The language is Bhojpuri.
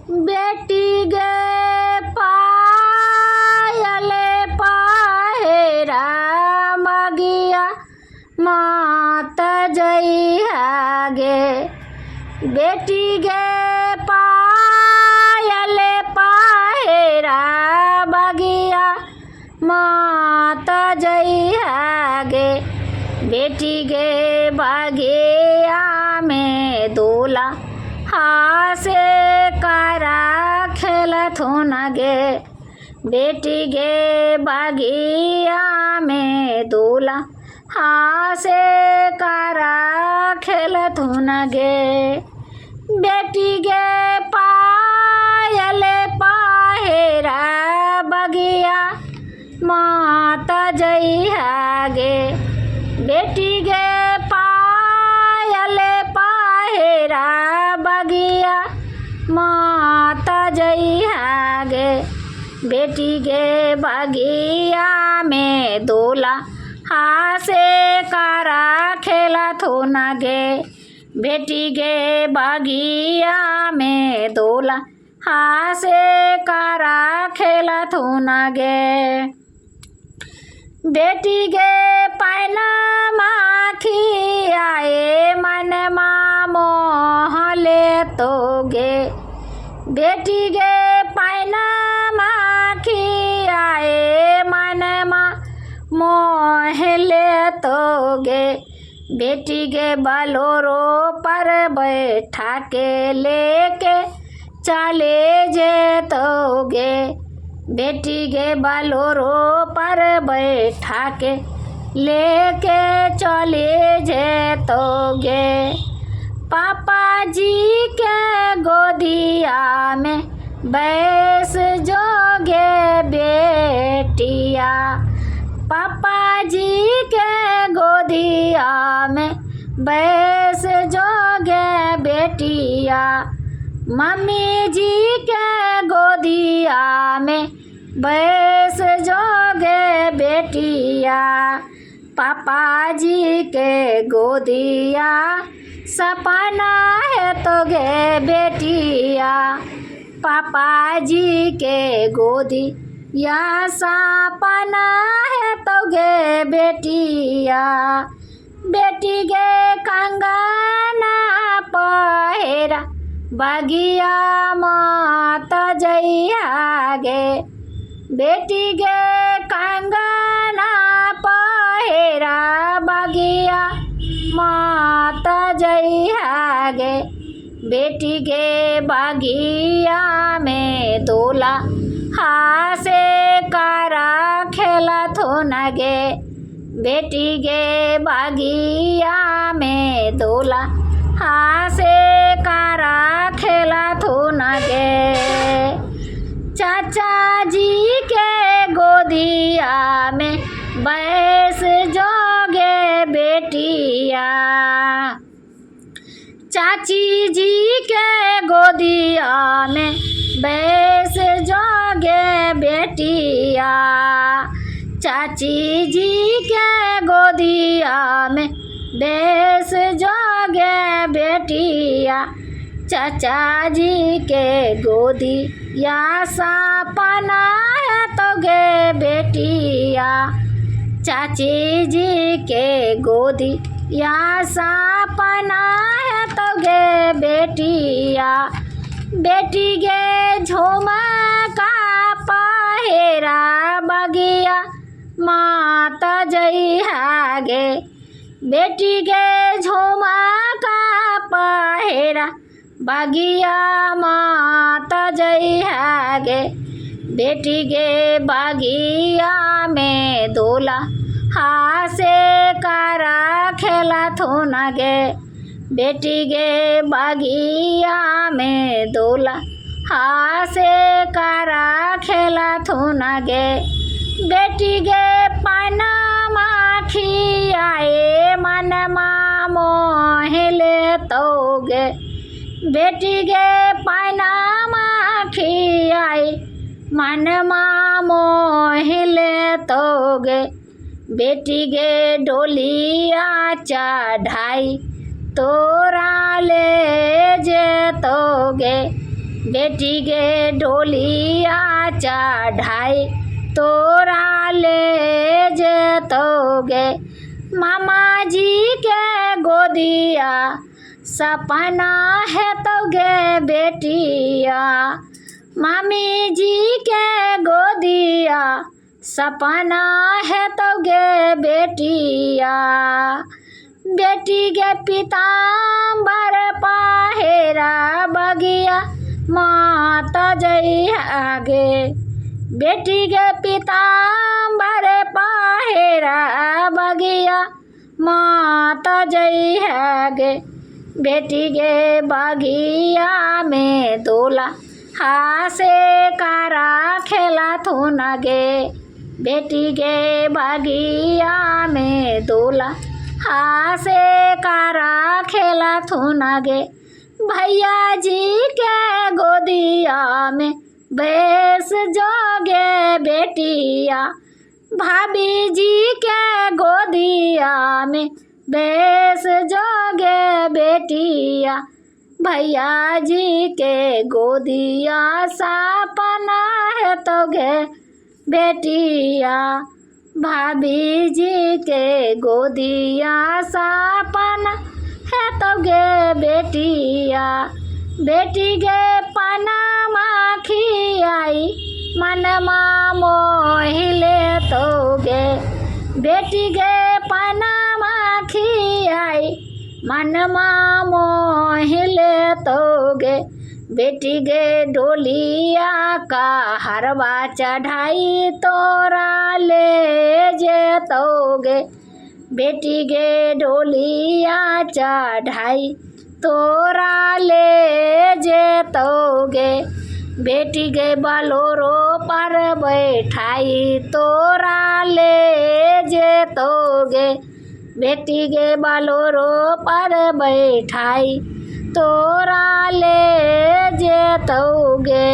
बेटी गे पायले पाहेरा मगिया मात जइहा गे। बेटी गे पायले पाहेरा बगिया मात जइहा गे। बेटी गे बगिया में दूल्हा हासे करा खेलत हो न गे। बेटी गे बगिया में दूल्हा हासे करा खेलत हो न गे। बेटी गे पायले पाहेरा बगिया माता जइहा गे। बेटी गे पायले पाहेरा बगिया माता जइहा गे। बेटी गे बगिया में दूल्हा हासे करा खेलत हो न गे। बेटी गे बगिया में दूल्हा हासे करा खेलत हो न गे। बेटी गे पैना माखी आए मन मोह ले तो गे। बेटी गे पैना माखी आए मन मोह ले तो गे। बेटी गे बलोरो पर बैठा के लेके चले जे तो गे। बेटी गे बलोरो पर बैठा के लेके चले जे तो गे। पापा जी के गोदिया में बैस जोगे बेटिया। पापा जी के गोदिया में बैस जोगे बेटिया। मम्मी जी के गोदिया में बैस जोगे बेटिया। पापा जी के गोदिया सपना है तो गे बेटिया। पापा जी के गोदी या सपना है तो गे बेटिया। बेटी गे कंगना पहेरा बगिया माता जइहा गे। बेटी गे कंगना पहेरा बगिया माता जइहा गे। बेटी गे बगिया में दूल्हा हासे करा खेलत हो न गे। बेटी गे बगिया में दूल्हा हासे करा खेलत हो न गे। चाचा जी के गोदिया में बैस जोगे बेटिया। चाची जी के गोदिया में बैस जोगे बेटिया। चाची जी के गोदिया में बैस जोगे बेटिया। चाचा जी के गोदी या सपना है तो गे बेटिया। चाची जी के गोदी या सपना है तो गे बेटिया। बेटी गे झुमका पहेरा बगिया माता जइहा गे। बेटी गे झुमका पहेरा बगिया माता जइहा गे। बेटी गे बगिया में दूल्हा हासे करा खेलत हो न गे। बेटी गे बगिया में दूल्हा हासे करा खेलत हो न गे। बेटी गे पाना माखी आए मन मोह ले तो गे। बेटी गे पाना माखी आए मन मोह ले तो गे। बेटी गे डोलिया चढ़ाई तोरा ले जे तो गे। बेटी गे डोलिया चढ़ाई तोरा ले जतोगे। मामा जी के गोदिया सपना है तोगे बेटिया। मामी जी के गोदिया सपना है तोगे बेटिया। बेटी के पीताम्बर पहेरा बगिया माता जई आगे। बेटी के पीताम्बर पहेरा बगिया माता जई आगे। बेटी के बगिया में दूल्हा हासे कारा खेला थू नगे। बेटी के बगिया में दूल्हा हासे कारा खेला थू नगे। भैया जी के गोदिया में बेस जोगे बेटिया। भाभी जी के गोदिया में बेस जोगे बेटिया। भैया जी के गोदिया सपना है तोगे बेटिया। भाभी जी के गोदिया सपना है तोगे बेटिया। बेटी गे पनामा खियाई मनमा मोहिले तोगे। बेटी गे पनामा खियाई मनमा मोहिले तोगे। बेटी गे डोलिया का हरवा चढ़ाई तोरा ले जतोगे। बेटी गे डोलिया चढ़ाई तोरा ले जतोगे। बेटी गे बलोरो पर बैठाई तोरा ले जतोगे। बेटी गे बलोरो पर बैठाई तोरा ले जतोगे।